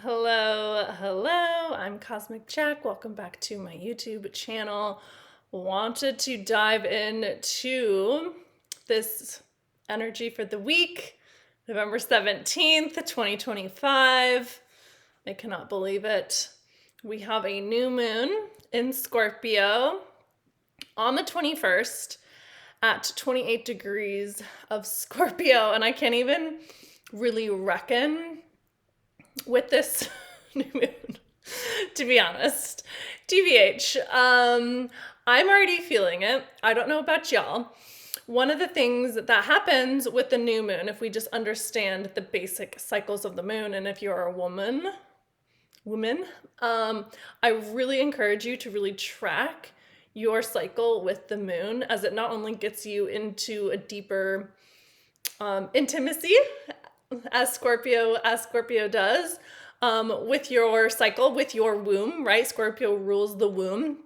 Hello, I'm Cosmic Jack. Welcome back to my YouTube channel. Wanted to dive into this energy for the week, November 17th, 2025. I cannot believe it. We have a new moon in Scorpio on the 21st at 28 degrees of Scorpio, and I can't even really reckon with this new moon, to be honest. TBH, I'm already feeling it. I don't know about y'all. One of the things that happens with the new moon, if we just understand the basic cycles of the moon, and if you're a woman, I really encourage you to really track your cycle with the moon, as it not only gets you into a deeper intimacy, as Scorpio does, with your cycle, with your womb, right? Scorpio rules the womb,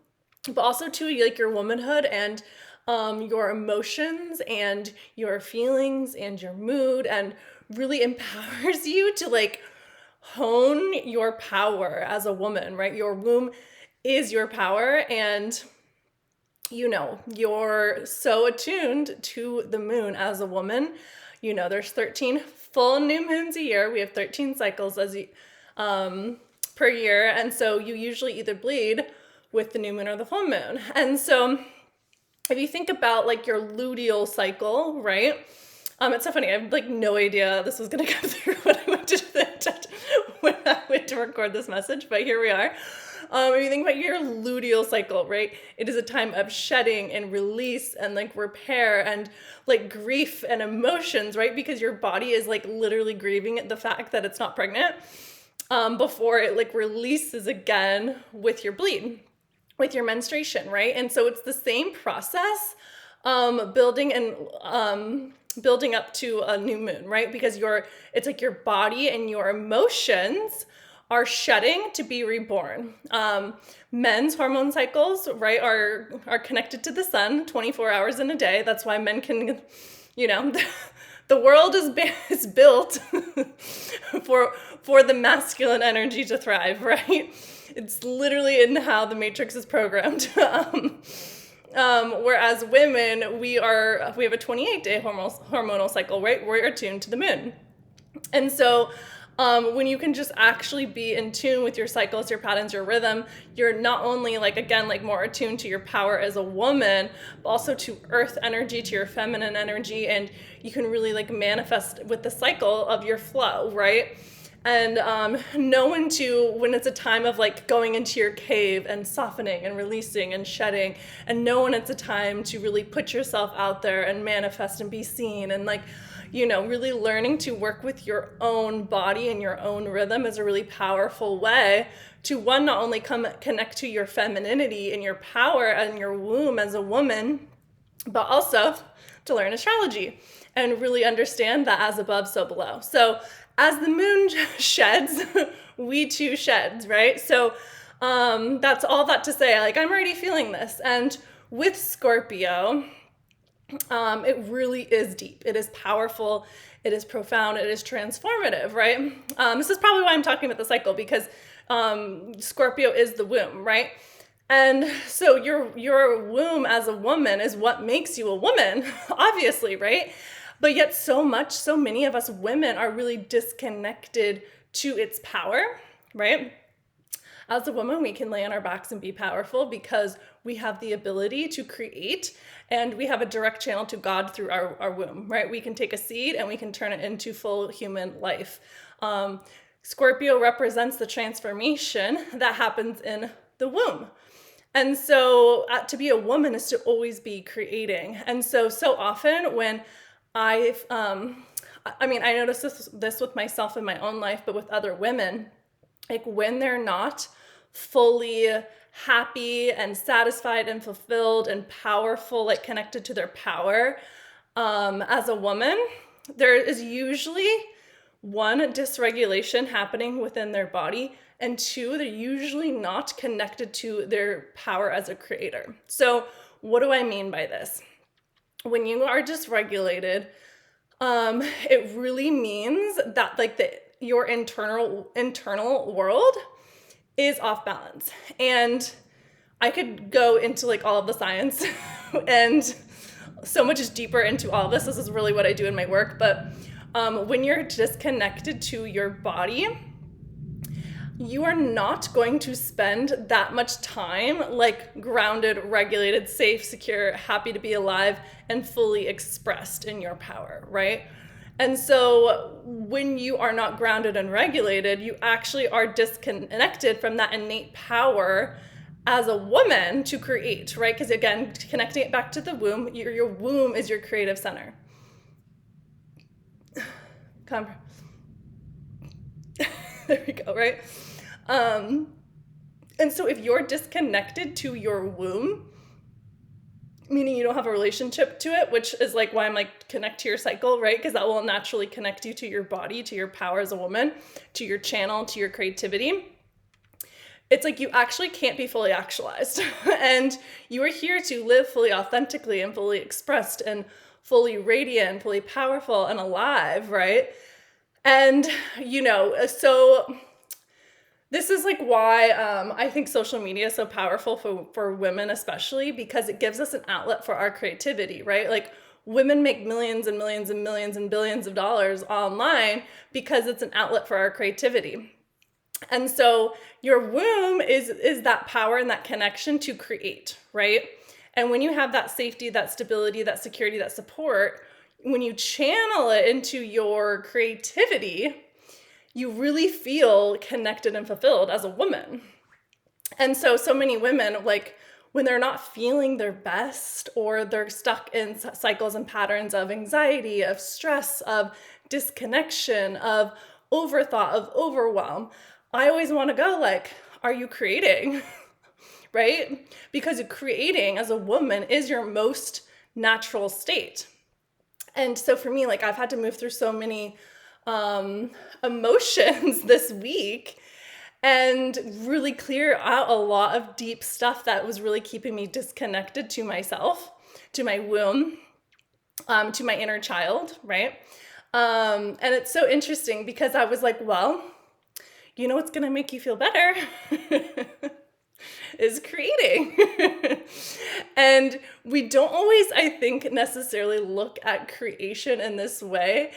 but also to like your womanhood and your emotions and your feelings and your mood, and really empowers you to like hone your power as a woman, right? Your womb is your power, and you're so attuned to the moon as a woman. There's 13 full new moons a year. We have 13 cycles per year. And so you usually either bleed with the new moon or the full moon. And so if you think about like your luteal cycle, right? It's so funny. I have like no idea this was going to come through when I went to record this message, but here we are. If you think about your luteal cycle, right? It is a time of shedding and release and like repair and like grief and emotions, right? Because your body is like literally grieving at the fact that it's not pregnant before it like releases again with your bleed, with your menstruation, right? And so it's the same process, building up to a new moon, right? Because it's like your body and your emotions are shedding to be reborn. Men's hormone cycles, right, are connected to the sun 24 hours in a day. That's why men can, the world is built for the masculine energy to thrive, right? It's literally in how the matrix is programmed. Whereas women, we have a 28-day hormonal cycle, right? We're attuned to the moon. And so when you can just actually be in tune with your cycles, your patterns, your rhythm, you're not only more attuned to your power as a woman, but also to earth energy, to your feminine energy, and you can really like manifest with the cycle of your flow, right? And know when it's a time of like going into your cave and softening and releasing and shedding, and know when it's a time to really put yourself out there and manifest and be seen, and really learning to work with your own body and your own rhythm is a really powerful way to, one, not only connect to your femininity and your power and your womb as a woman, but also to learn astrology and really understand that as above, so below. So as the moon sheds, we too shed, right? So that's all that to say, like, I'm already feeling this. And with Scorpio, it really is deep. It is powerful. It is profound. It is transformative, right? This is probably why I'm talking about the cycle, because Scorpio is the womb, right? And so your womb as a woman is what makes you a woman, obviously, right? But yet so many of us women are really disconnected to its power, right? As a woman, we can lay on our backs and be powerful because we have the ability to create, and we have a direct channel to God through our womb, right? We can take a seed and we can turn it into full human life. Scorpio represents the transformation that happens in the womb. And so to be a woman is to always be creating. And so often when I notice this with myself in my own life, but with other women, like when they're not fully happy and satisfied and fulfilled and powerful, like connected to their power as a woman, there is usually one, dysregulation happening within their body, and two, they're usually not connected to their power as a creator. So what do I mean by this? When you are dysregulated, it really means that like your internal world is off balance. And I could go into like all of the science and so much deeper into all of this. This is really what I do in my work. But when you're disconnected to your body, you are not going to spend that much time like grounded, regulated, safe, secure, happy to be alive, and fully expressed in your power, right? And so when you are not grounded and regulated, you actually are disconnected from that innate power as a woman to create, right? Because again, connecting it back to the womb, your womb is your creative center. There we go, right? And so if you're disconnected to your womb, meaning you don't have a relationship to it, which is like why I'm like, connect to your cycle, right? Because that will naturally connect you to your body, to your power as a woman, to your channel, to your creativity. It's like you actually can't be fully actualized. And you are here to live fully authentically and fully expressed and fully radiant, fully powerful and alive, right? And, so this is like why I think social media is so powerful for women, especially because it gives us an outlet for our creativity, right? Like women make millions and millions and millions and billions of dollars online because it's an outlet for our creativity. And so your womb is that power and that connection to create, right? And when you have that safety, that stability, that security, that support, when you channel it into your creativity, you really feel connected and fulfilled as a woman. And so many women, like when they're not feeling their best or they're stuck in cycles and patterns of anxiety, of stress, of disconnection, of overthought, of overwhelm, I always want to go like, are you creating? Right? Because creating as a woman is your most natural state. And so for me, like I've had to move through so many emotions this week and really clear out a lot of deep stuff that was really keeping me disconnected to myself, to my womb, to my inner child, right? And it's so interesting because I was like, well, you know what's gonna make you feel better is creating. And we don't always, I think, necessarily look at creation in this way.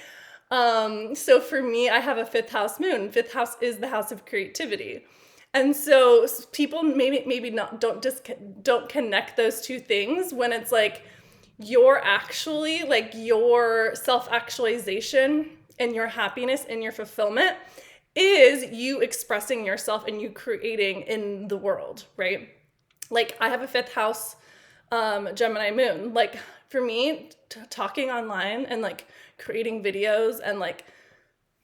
So for me, I have a 5th house moon. 5th house is the house of creativity. And so people maybe not don't connect those two things when it's like you're actually like your self-actualization and your happiness and your fulfillment is you expressing yourself and you creating in the world, right? Like I have a 5th house Gemini moon. Like for me, talking online and like creating videos and like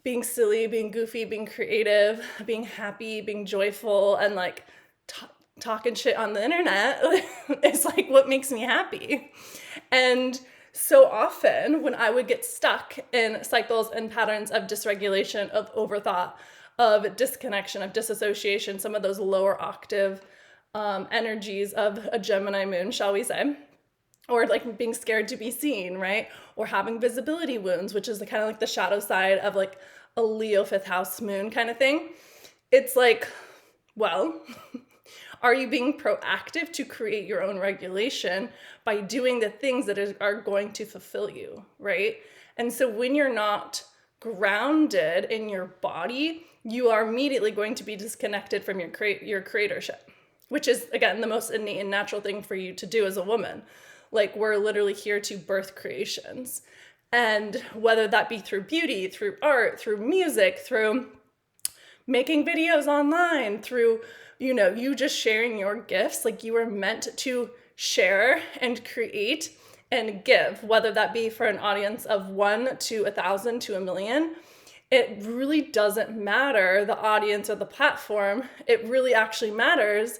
being silly, being goofy, being creative, being happy, being joyful, and like talking shit on the internet is like what makes me happy. And so often when I would get stuck in cycles and patterns of dysregulation, of overthought, of disconnection, of disassociation, some of those lower octave energies of a Gemini moon, shall we say, or like being scared to be seen, right? Or having visibility wounds, which is kind of like the shadow side of like a Leo 5th house moon kind of thing. It's like, well, are you being proactive to create your own regulation by doing the things that are going to fulfill you, right? And so when you're not grounded in your body, you are immediately going to be disconnected from your creatorship, which is, again, the most innate and natural thing for you to do as a woman. Like we're literally here to birth creations. And whether that be through beauty, through art, through music, through making videos online, through, you just sharing your gifts, like you were meant to share and create and give, whether that be for an audience of 1 to 1,000 to 1,000,000. It really doesn't matter the audience or the platform. It really actually matters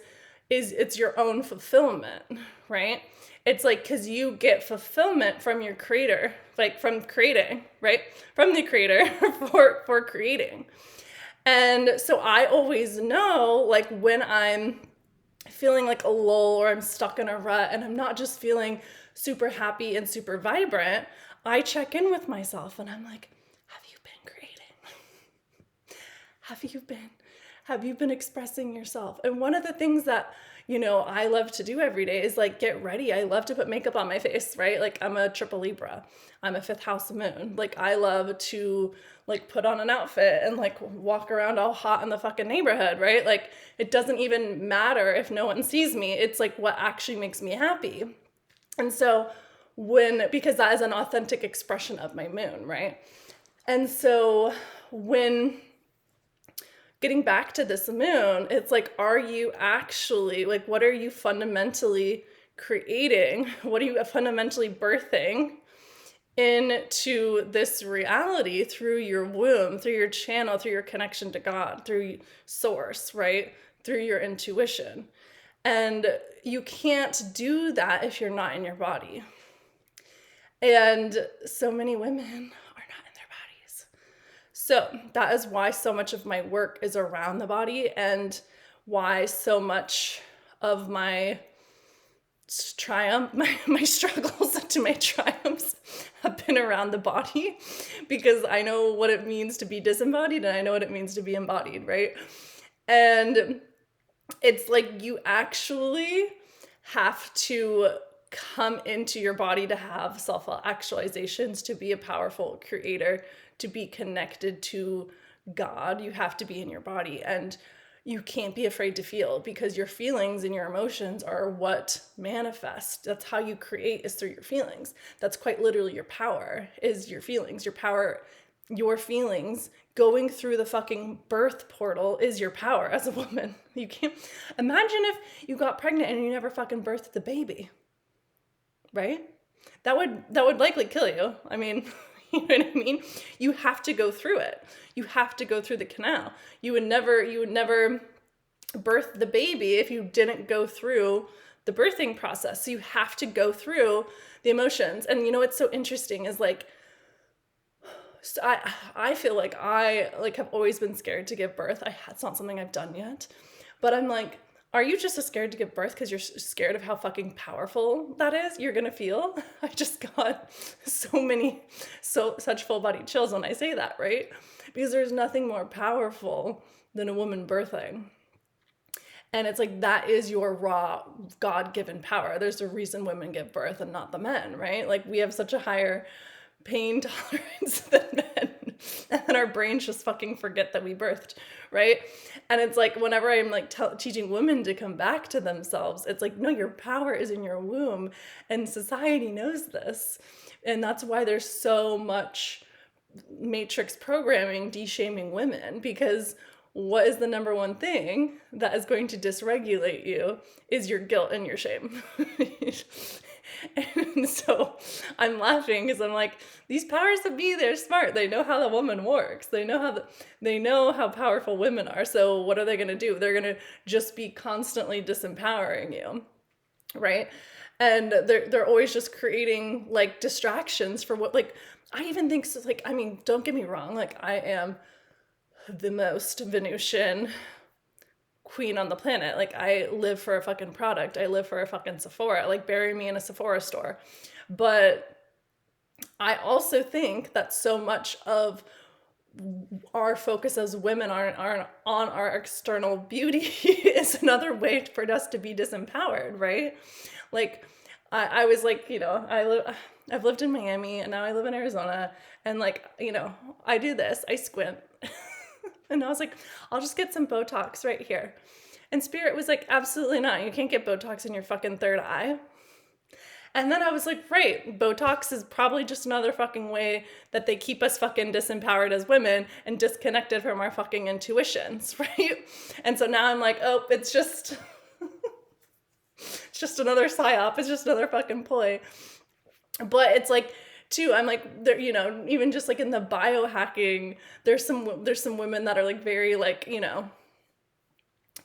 is it's your own fulfillment, right? It's like, because you get fulfillment from your creator, like from creating, right? From the creator for creating. And so I always know, like when I'm feeling like a lull or I'm stuck in a rut and I'm not just feeling super happy and super vibrant, I check in with myself and I'm like, have you been creating? have you been expressing yourself? And one of the things that, you know, I love to do every day is like get ready. I love to put makeup on my face, right? Like I'm a triple Libra. I'm a 5th house moon. Like I love to like put on an outfit and like walk around all hot in the fucking neighborhood, right? Like it doesn't even matter if no one sees me. It's like what actually makes me happy. And so because that is an authentic expression of my moon, right? And so when getting back to this moon, it's like, are you actually, like, what are you fundamentally creating? What are you fundamentally birthing into this reality through your womb, through your channel, through your connection to God, through source, right? Through your intuition. And you can't do that if you're not in your body. And so many women are not in their bodies. So that is why so much of my work is around the body, and why so much of my triumph, my struggles to my triumphs have been around the body, because I know what it means to be disembodied and I know what it means to be embodied, right? And it's like you actually have to come into your body to have self-actualizations, to be a powerful creator, to be connected to God. You have to be in your body, and you can't be afraid to feel, because your feelings and your emotions are what manifest. That's how you create, is through your feelings. That's quite literally your power, is your feelings. Your power, your feelings going through the fucking birth portal is your power as a woman. You can't imagine if you got pregnant and you never fucking birthed the baby. Right? That would likely kill you. I mean, you know what I mean? You have to go through it. You have to go through the canal. You would never birth the baby if you didn't go through the birthing process. So you have to go through the emotions. And you know what's so interesting is like, so I feel like I have always been scared to give birth. It's not something I've done yet, but I'm like, are you just scared to give birth because you're scared of how fucking powerful that is? You're gonna feel. I just got such full body chills when I say that, right? Because there's nothing more powerful than a woman birthing. And it's like, that is your raw God-given power. There's a reason women give birth and not the men, right? Like we have such a higher pain tolerance than men, and then our brains just fucking forget that we birthed, right? And it's like, whenever I'm like teaching women to come back to themselves, it's like, no, your power is in your womb, and society knows this. And that's why there's so much matrix programming de-shaming women, because what is the number one thing that is going to dysregulate you is your guilt and your shame. And so I'm laughing because I'm like, these powers that be, they're smart. They know how the woman works. They know how powerful women are. So what are they going to do? They're going to just be constantly disempowering you, right? And they're always just creating like distractions for what, like, I even think so, like, I mean, don't get me wrong. Like I am the most Venusian queen on the planet. Like I live for a fucking product. I live for a fucking Sephora. Like bury me in a Sephora store. But I also think that so much of our focus as women are on our external beauty is another way for us to be disempowered, right? Like I was like, you know, I've lived in Miami and now I live in Arizona, and like, you know, I do this, I squint. And I was like, I'll just get some Botox right here. And Spirit was like, absolutely not. You can't get Botox in your fucking third eye. And then I was like, right, Botox is probably just another fucking way that they keep us fucking disempowered as women and disconnected from our fucking intuitions, right? And so now I'm like, oh, it's just another psyop. It's just another fucking ploy. But it's like, too, I'm like, there, you know, even just like in the biohacking, there's some women that are like very like, you know,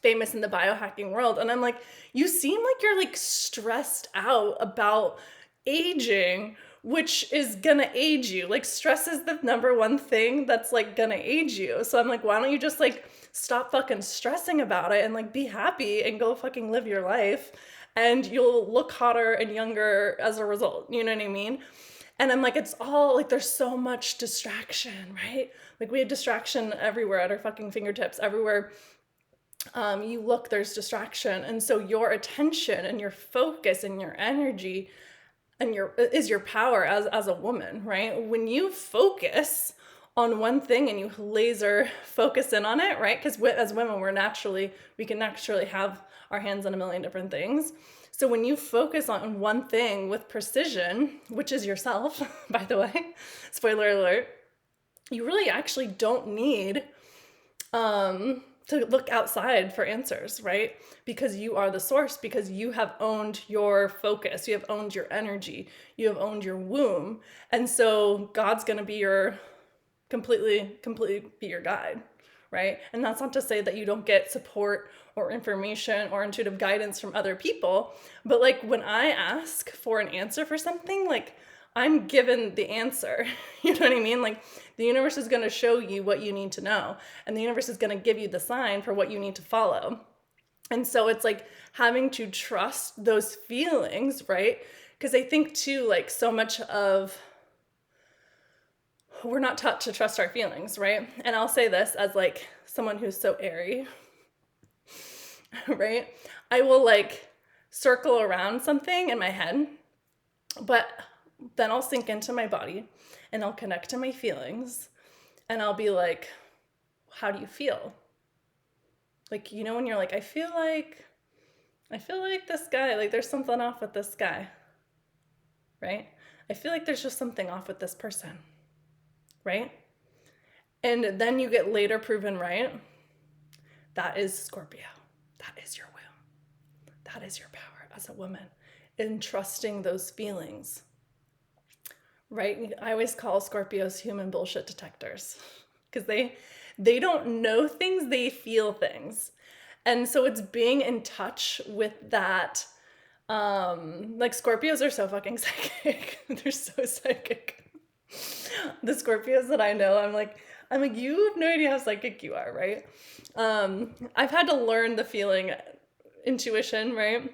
famous in the biohacking world. And I'm like, you seem like you're like stressed out about aging, which is gonna age you. Like stress is the number one thing that's like gonna age you. So I'm like, why don't you just like stop fucking stressing about it and like be happy and go fucking live your life, and you'll look hotter and younger as a result. You know what I mean? And I'm like, it's all like, there's so much distraction, right? Like we have distraction everywhere at our fucking fingertips, everywhere you look, there's distraction. And so your attention and your focus and your energy and is your power as a woman, right? When you focus on one thing and you laser focus in on it, right? Because as women, we can naturally have our hands on a million different things. So when you focus on one thing with precision, which is yourself, by the way, spoiler alert, you really actually don't need to look outside for answers, right? Because you are the source, because you have owned your focus, you have owned your energy, you have owned your womb. And so God's going to be your completely be your guide, right? And that's not to say that you don't get support or information or intuitive guidance from other people, but like when I ask for an answer for something, like I'm given the answer. You know what I mean? Like the universe is going to show you what you need to know, and the universe is going to give you the sign for what you need to follow. And so it's like having to trust those feelings, right? Because I think too, like so much of we're not taught to trust our feelings, right? And I'll say this as like someone who's so airy, right? I will like circle around something in my head, but then I'll sink into my body and I'll connect to my feelings and I'll be like, how do you feel? Like, you know, when you're like, I feel like this guy, like there's something off with this guy, right? I feel like there's just something off with this person, right? And then you get later proven right. That is Scorpio. That is your will. That is your power as a woman in trusting those feelings, right? I always call Scorpios human bullshit detectors because they don't know things, they feel things. And so it's being in touch with that. Like Scorpios are so fucking psychic. They're so psychic. The Scorpios that I know, I'm like, you have no idea how psychic you are, right? I've had to learn the feeling intuition, right?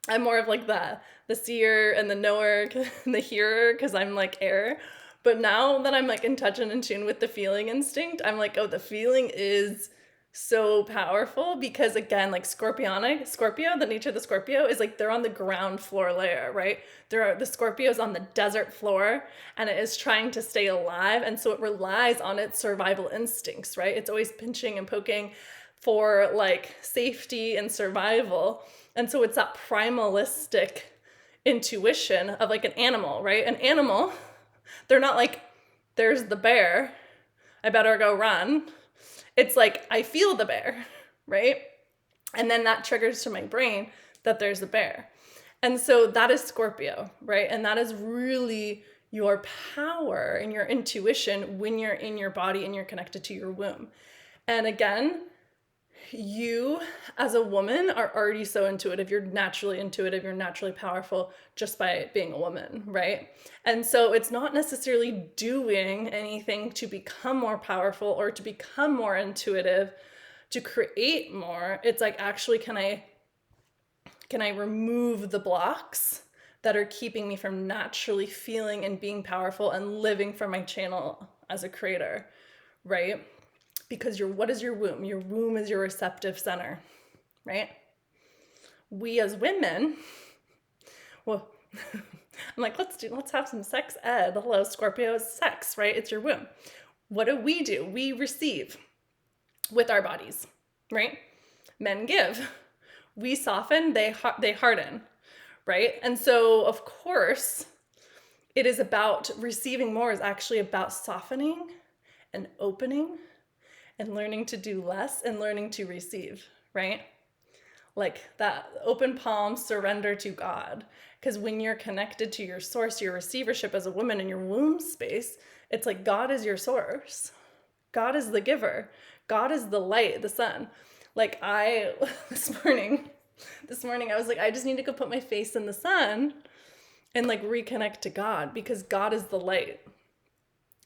I'm more of like the seer and the knower and the hearer because I'm like air. But now that I'm like in touch and in tune with the feeling instinct, I'm like, oh, the feeling is so powerful because again, like Scorpio, the nature of the Scorpio is like they're on the ground floor layer, right? The Scorpio's on the desert floor and it is trying to stay alive. And so it relies on its survival instincts, right? It's always pinching and poking for like safety and survival. And so it's that primalistic intuition of like an animal, right? An animal, they're not like, there's the bear, I better go run. It's like, I feel the bear, right? And then that triggers to my brain that there's a bear. And so that is Scorpio, right? And that is really your power and your intuition when you're in your body and you're connected to your womb. And again, you as a woman are already so intuitive. You're naturally intuitive. You're naturally powerful just by being a woman, right? And so it's not necessarily doing anything to become more powerful or to become more intuitive, to create more. It's like, actually, can I remove the blocks that are keeping me from naturally feeling and being powerful and living from my channel as a creator, right? Because what is your womb? Your womb is your receptive center, right? We as women, well, I'm like, let's have some sex ed. Hello, Scorpio, sex, right? It's your womb. What do? We receive with our bodies, right? Men give. We soften, they harden, right? And so, of course, it is about receiving more is actually about softening and opening and learning to do less and learning to receive, right? Like that open palm surrender to God. Because when you're connected to your source, your receivership as a woman in your womb space, it's like God is your source. God is the giver. God is the light, the sun. Like this morning, I was like, I just need to go put my face in the sun and like reconnect to God because God is the light.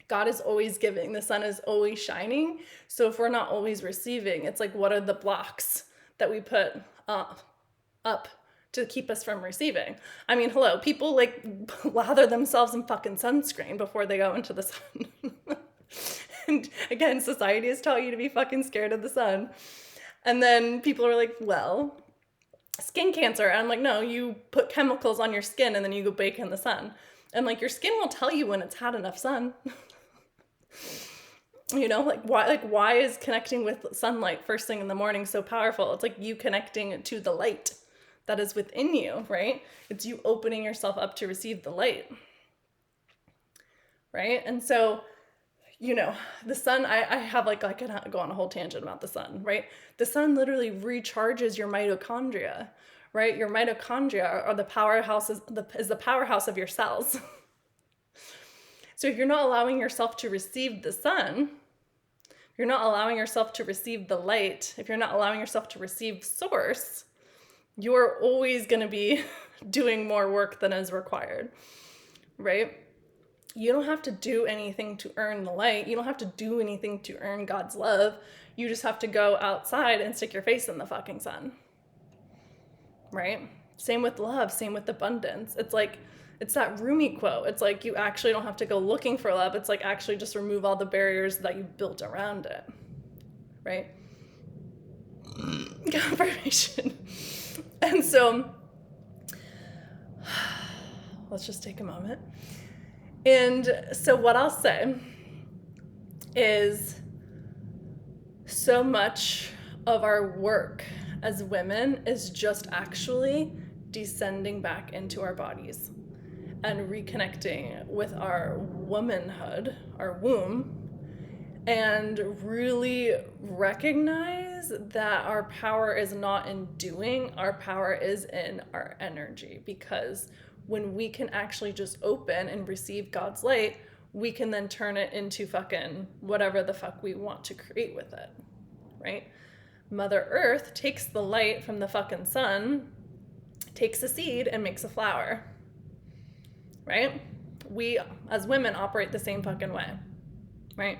God is always giving. The sun is always shining. So if we're not always receiving, it's like, what are the blocks that we put up to keep us from receiving. I mean, hello, people like lather themselves in fucking sunscreen before they go into the sun. And again, society has taught you to be fucking scared of the sun. And then people are like, well, skin cancer. And I'm like, no, you put chemicals on your skin and then you go bake in the sun. And like your skin will tell you when it's had enough sun. You know, like why is connecting with sunlight first thing in the morning so powerful? It's like you connecting to the light that is within you, right? It's you opening yourself up to receive the light, right? And so, you know, the sun, I have like, I could go on a whole tangent about the sun, right? The sun literally recharges your mitochondria, right? Your mitochondria are the powerhouses, is the powerhouse of your cells. So if you're not allowing yourself to receive the sun, if you're not allowing yourself to receive the light, if you're not allowing yourself to receive source, you're always going to be doing more work than is required, right? You don't have to do anything to earn the light. You don't have to do anything to earn God's love. You just have to go outside and stick your face in the fucking sun, right? Same with love, same with abundance. It's like, it's that Rumi quote. It's like, you actually don't have to go looking for love. It's like, actually just remove all the barriers that you've built around it, right? Confirmation. And so, let's just take a moment. And so what I'll say is so much of our work as women is just actually descending back into our bodies and reconnecting with our womanhood, our womb, and really recognize that our power is not in doing, our power is in our energy. Because when we can actually just open and receive God's light, we can then turn it into fucking whatever the fuck we want to create with it, right? Mother Earth takes the light from the fucking sun, takes a seed and makes a flower, right? We as women operate the same fucking way, right?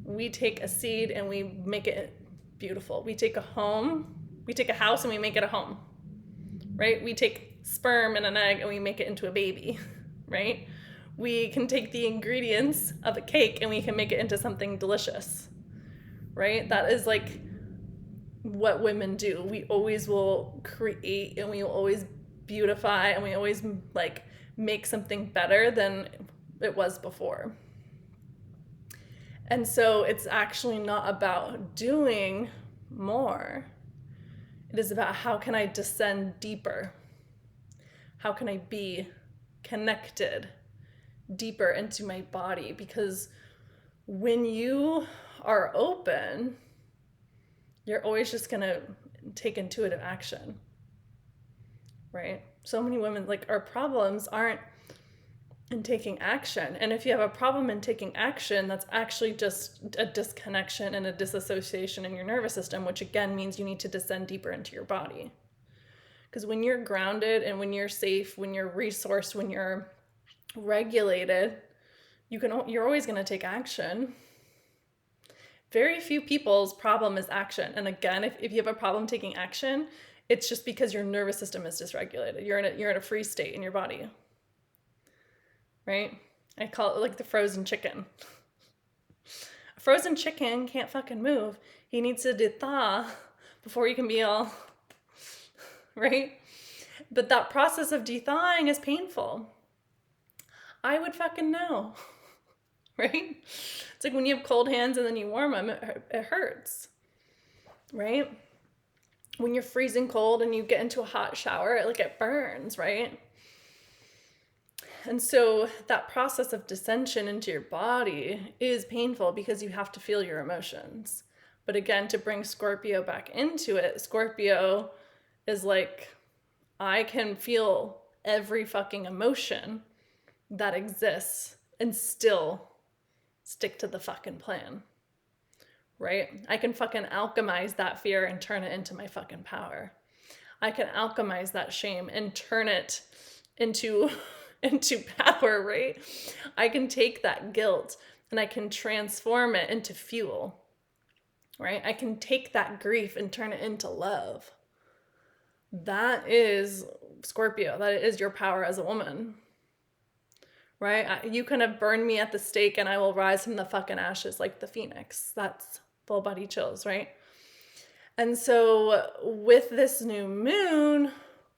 We take a seed and we make it beautiful. We take a house and we make it a home, right? We take sperm and an egg and we make it into a baby, right? We can take the ingredients of a cake and we can make it into something delicious, right? That is like what women do. We always will create and we will always beautify and we always like make something better than it was before. And so it's actually not about doing more. It is about how can I descend deeper? How can I be connected deeper into my body? Because when you are open, you're always just going to take intuitive action, right? So many women, like, our problems aren't in taking action. And if you have a problem in taking action, that's actually just a disconnection and a disassociation in your nervous system, which again means you need to descend deeper into your body. Because when you're grounded and when you're safe, when you're resourced, when you're regulated, you're always going to take action. Very few people's problem is action. And again, if you have a problem taking action, it's just because your nervous system is dysregulated. You're in a freeze state in your body. Right? I call it like the frozen chicken. A frozen chicken can't fucking move. He needs to thaw before he can be all, right? But that process of thawing is painful. I would fucking know, right? It's like when you have cold hands and then you warm them, it hurts, right? When you're freezing cold and you get into a hot shower, it burns, right? And so that process of descension into your body is painful because you have to feel your emotions. But again, to bring Scorpio back into it, Scorpio is like, I can feel every fucking emotion that exists and still stick to the fucking plan, right? I can fucking alchemize that fear and turn it into my fucking power. I can alchemize that shame and turn it into power, right? I can take that guilt and I can transform it into fuel, right? I can take that grief and turn it into love, that is Scorpio. That is your power as a woman, right? You can have burned me at the stake and I will rise from the fucking ashes like the phoenix. That's full body chills, right? And so with this new moon,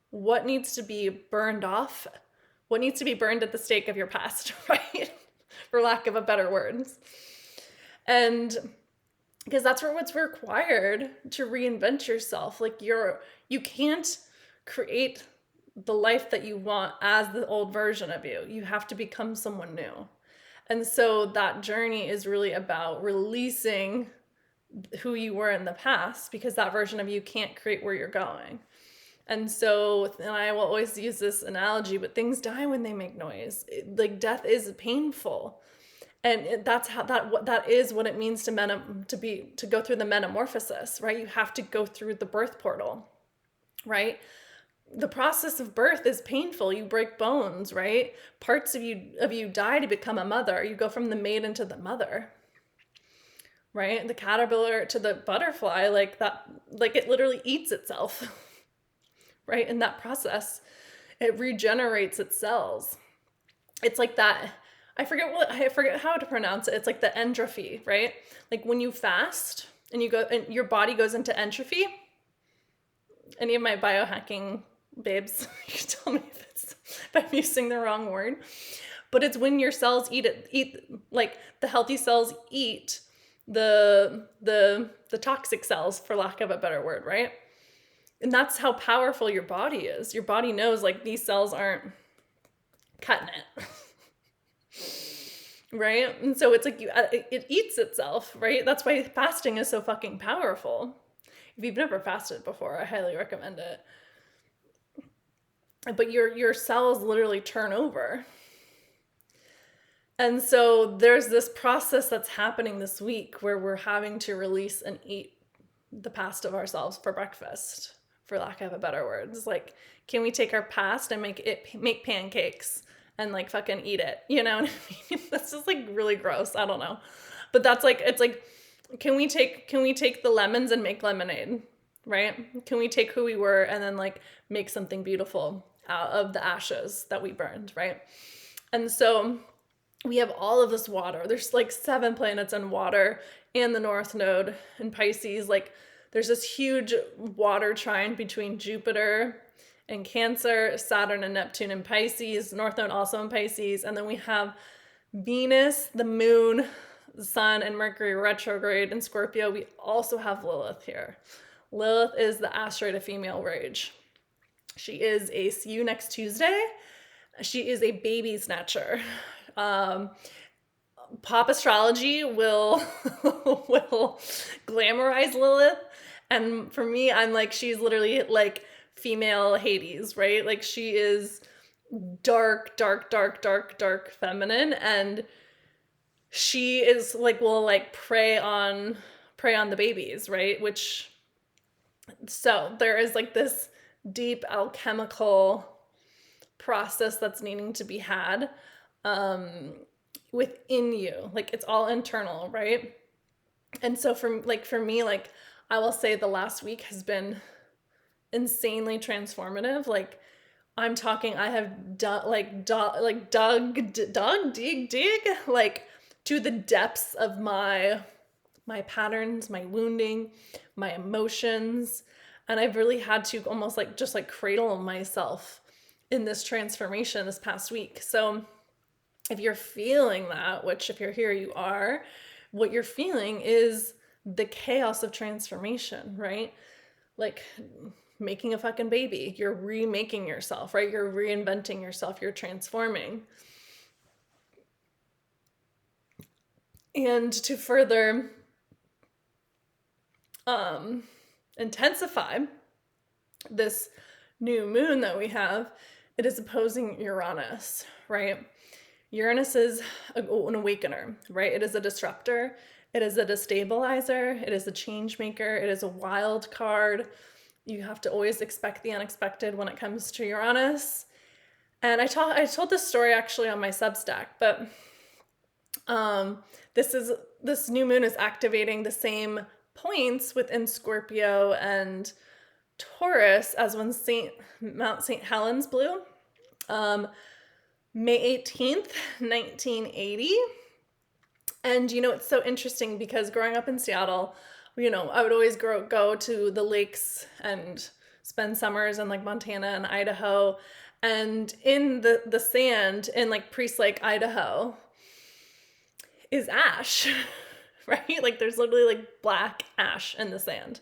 what needs to be burned off? What needs to be burned at the stake of your past, right? For lack of a better words. And because that's what's required to reinvent yourself. Like you can't create the life that you want as the old version of you. You have to become someone new. And so that journey is really about releasing who you were in the past, because that version of you can't create where you're going. And so, and I will always use this analogy, but things die when they make noise. Like death is painful. And that's how that is what it means to go through the metamorphosis, right? You have to go through the birth portal, right? The process of birth is painful. You break bones, right? Parts of you die to become a mother. You go from the maiden to the mother, right? The caterpillar to the butterfly, like that, like it literally eats itself, right? In that process, it regenerates its cells. It's like that. I forget how to pronounce it. It's like the entropy, right? Like when you fast and you go and your body goes into entropy. Any of my biohacking babes, you can tell me if I'm using the wrong word. But it's when your cells eat like the healthy cells eat the toxic cells, for lack of a better word, right? And that's how powerful your body is. Your body knows like these cells aren't cutting it. Right? And so it's like it eats itself, right? That's why fasting is so fucking powerful. If you've never fasted before, I highly recommend it. But your cells literally turn over. And so there's this process that's happening this week where we're having to release and eat the past of ourselves for breakfast, for lack of a better word. It's like, can we take our past and make pancakes and like fucking eat it? You know what I mean? That's just like really gross. I don't know. But that's like, it's like, can we take the lemons and make lemonade, right? Can we take who we were and then like make something beautiful out of the ashes that we burned, right? And so we have all of this water. There's like 7 planets in water and the North Node in Pisces. Like there's this huge water trine between Jupiter and Cancer, Saturn and Neptune in Pisces, North Node also in Pisces. And then we have Venus, the moon, the sun, and Mercury retrograde in Scorpio. We also have Lilith here. Lilith is the asteroid of female rage. She is a see you next Tuesday. She is a baby snatcher. Pop astrology will glamorize Lilith. And for me, I'm like, she's literally like female Hades, right? Like she is dark feminine, and she is like, will like prey on the babies, right? So there is like this deep alchemical process that's needing to be had within you. Like it's all internal, right? And so for me, like I will say the last week has been insanely transformative. Like I'm talking, I have dug like to the depths of my patterns, my wounding, my emotions. And I've really had to almost like just like cradle myself in this transformation this past week. So if you're feeling that, which if you're here, you are, what you're feeling is the chaos of transformation, right? Like making a fucking baby. You're remaking yourself, right? You're reinventing yourself. You're transforming. And to further intensify this new moon that we have, it is opposing Uranus, right? Uranus is an awakener, right? It is a disruptor. It is a destabilizer. It is a change maker. It is a wild card. You have to always expect the unexpected when it comes to Uranus. And I told this story actually on my Substack, but this new moon is activating the same points within Scorpio and Taurus as when Mount St. Helens blew, May 18th, 1980. And, it's so interesting because growing up in Seattle, I would always go to the lakes and spend summers in like Montana and Idaho. And in the sand in like Priest Lake, Idaho, is ash, right? Like there's literally like black ash in the sand.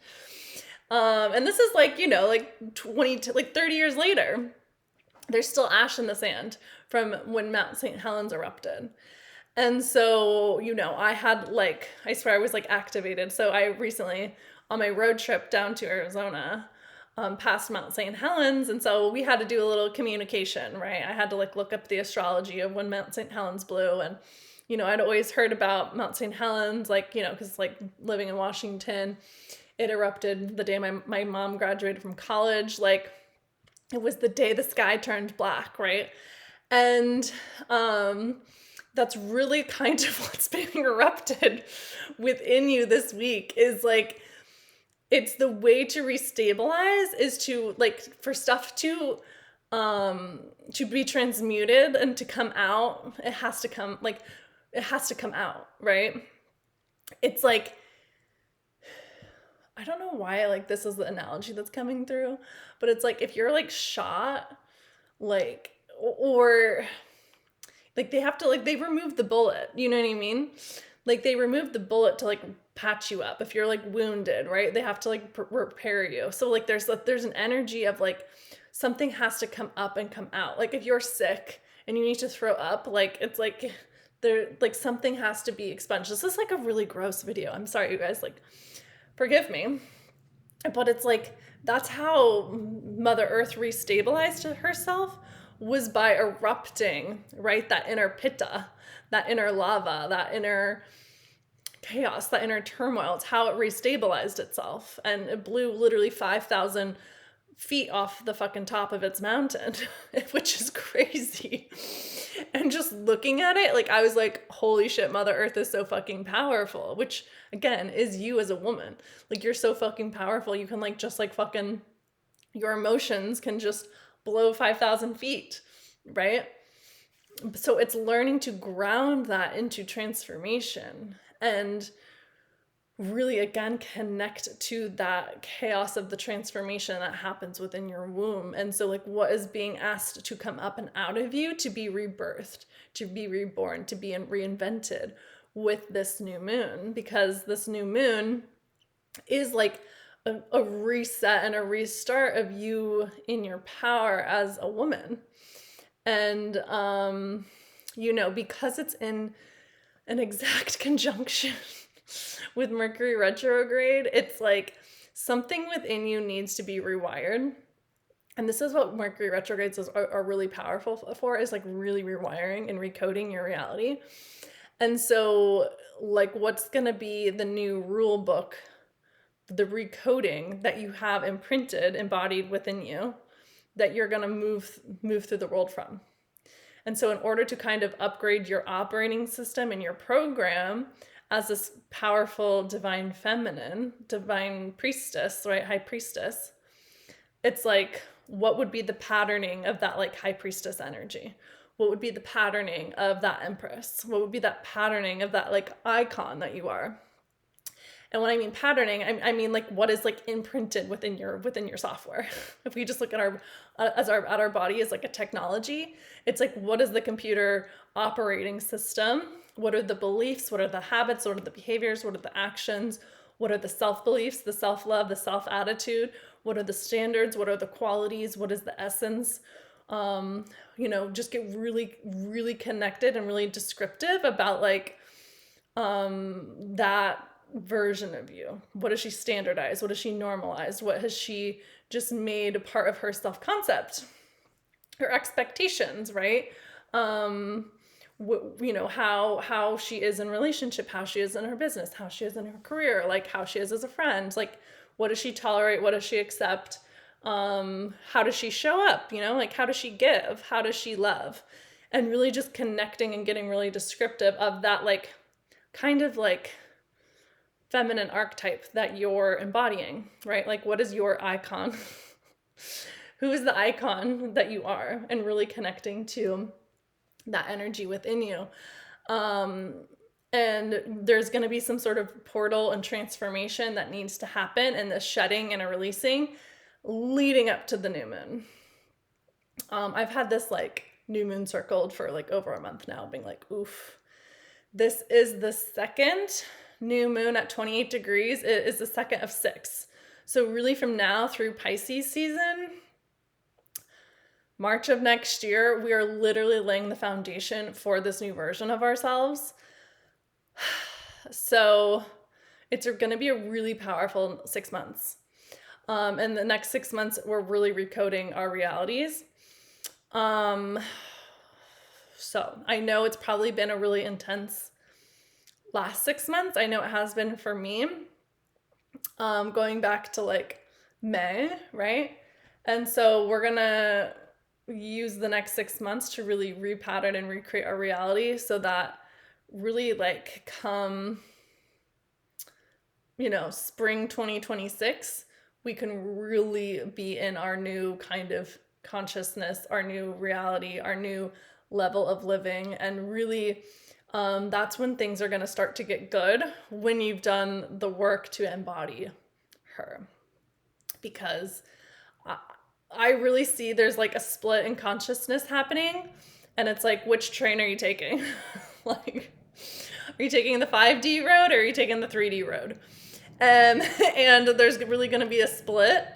And this is like, like 20 to like 30 years later, there's still ash in the sand from when Mount St. Helens erupted. And so, I had like, I swear I was like activated. So I recently, on my road trip down to Arizona, past Mount St. Helens. And so we had to do a little communication, right? I had to like look up the astrology of when Mount St. Helens blew. And, I'd always heard about Mount St. Helens, like, because like living in Washington, it erupted the day my mom graduated from college. Like it was the day the sky turned black, right? And, that's really kind of what's being erupted within you this week is like, it's the way to restabilize is to like, for stuff to be transmuted and to come out, it has to come out, right? It's like, I don't know why like this is the analogy that's coming through, but it's like, if you're like shot, like, or like they have to like, they remove the bullet, you know what I mean? Like they remove the bullet to like patch you up. If you're like wounded, right? They have to like repair you. So like there's an energy of like something has to come up and come out. Like if you're sick and you need to throw up, like it's like there like something has to be expunged. This is like a really gross video. I'm sorry, you guys, like forgive me. But it's like that's how Mother Earth restabilized herself, was by erupting, right? That inner pitta, that inner lava, that inner chaos, that inner turmoil. It's how it restabilized itself. And it blew literally 5,000 feet off the fucking top of its mountain, which is crazy. And just looking at it, like I was like, holy shit, Mother Earth is so fucking powerful, which again is you as a woman. Like you're so fucking powerful. You can like, just like fucking, your emotions can just blow 5,000 feet, right? So it's learning to ground that into transformation and really, again, connect to that chaos of the transformation that happens within your womb. And so like what is being asked to come up and out of you to be rebirthed, to be reborn, to be reinvented with this new moon, because this new moon is like a reset and a restart of you in your power as a woman. And, because it's in an exact conjunction with Mercury retrograde, it's like something within you needs to be rewired. And this is what Mercury retrogrades are really powerful for, is like really rewiring and recoding your reality. And so like what's going to be the new rule book, the recoding that you have imprinted, embodied within you, that you're going to move through the world from. And so in order to kind of upgrade your operating system and your program as this powerful divine feminine, divine priestess, right? High priestess, it's like, what would be the patterning of that like high priestess energy? What would be the patterning of that empress? What would be that patterning of that like icon that you are? And when I mean patterning, I mean like what is like imprinted within your software. If we just look at our body as like a technology, it's like, what is the computer operating system? What are the beliefs? What are the habits? What are the behaviors? What are the actions? What are the self-beliefs, the self-love, the self-attitude? What are the standards? What are the qualities? What is the essence? Just get really, really connected and really descriptive about like that version of you. What has she standardized? What has she normalized? What has she just made a part of her self-concept, her expectations, right? How she is in relationship, how she is in her business, how she is in her career, like how she is as a friend, like what does she tolerate? What does she accept? How does she show up? Like how does she give? How does she love? And really just connecting and getting really descriptive of that, like kind of like feminine archetype that you're embodying, right? Like, what is your icon? Who is the icon that you are? And really connecting to that energy within you. And there's going to be some sort of portal and transformation that needs to happen, and the shedding and a releasing leading up to the new moon. I've had this like new moon circled for like over a month now, being like, oof, this is the second new moon at 28 degrees. It is the second of 6. So really from now through Pisces season, March of next year, we are literally laying the foundation for this new version of ourselves. So it's going to be a really powerful 6 months. And the next 6 months, we're really recoding our realities. So I know it's probably been a really intense last 6 months. I know it has been for me, going back to like May, right? And so we're gonna use the next 6 months to really repattern and recreate our reality, so that really like come, spring 2026, we can really be in our new kind of consciousness, our new reality, our new level of living. And really, that's when things are going to start to get good, when you've done the work to embody her. Because I really see there's like a split in consciousness happening, and it's like, which train are you taking? Like, are you taking the 5D road, or are you taking the 3D road? And there's really going to be a split,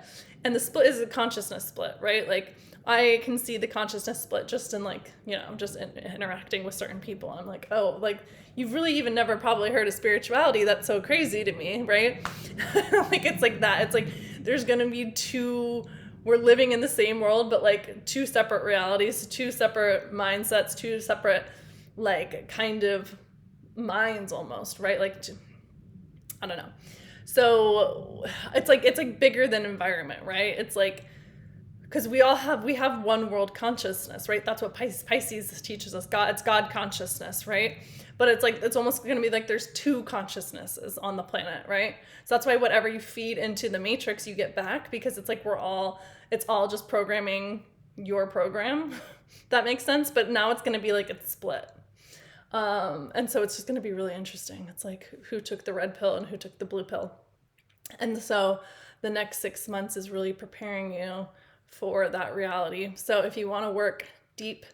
and the split is a consciousness split, right? Like, I can see the consciousness split just in like, just interacting with certain people. I'm like, oh, like, you've really even never probably heard of spirituality. That's so crazy to me, right? Like, it's like that. It's like, there's going to be we're living in the same world, but like 2 separate realities, 2 separate mindsets, 2 separate, like, kind of minds almost, right? Like, I don't know. So it's like bigger than environment, right? It's like, because we have one world consciousness, right? That's what Pisces teaches us. It's God consciousness, right? But it's like, it's almost going to be like there's 2 consciousnesses on the planet, right? So that's why whatever you feed into the matrix, you get back, because it's like it's all just programming your program. That makes sense. But now it's going to be like it's split. And so it's just going to be really interesting. It's like, who took the red pill and who took the blue pill? And so the next 6 months is really preparing you for that reality. So if you want to work deep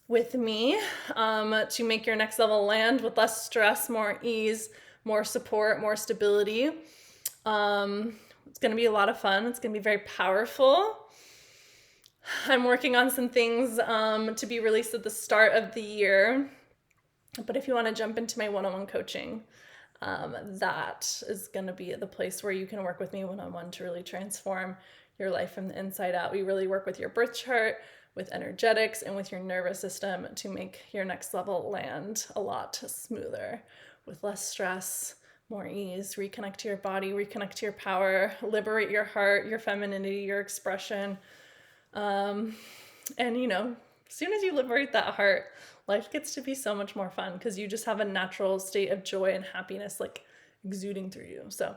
with me, to make your next level land with less stress, more ease, more support, more stability, it's going to be a lot of fun. It's going to be very powerful. I'm working on some things to be released at the start of the year. But if you want to jump into my one-on-one coaching, that is going to be the place where you can work with me one-on-one to really transform your life from the inside out. We really work with your birth chart, with energetics, and with your nervous system to make your next level land a lot smoother, with less stress, more ease, reconnect to your body, reconnect to your power, liberate your heart, your femininity, your expression. And as soon as you liberate that heart, life gets to be so much more fun, because you just have a natural state of joy and happiness like exuding through you. So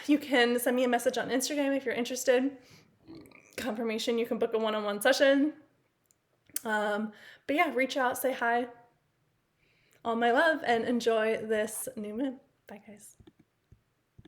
you can send me a message on Instagram if you're interested. Confirmation, you can book a one-on-one session. But yeah, reach out, say hi. All my love, and enjoy this new moon. Bye, guys.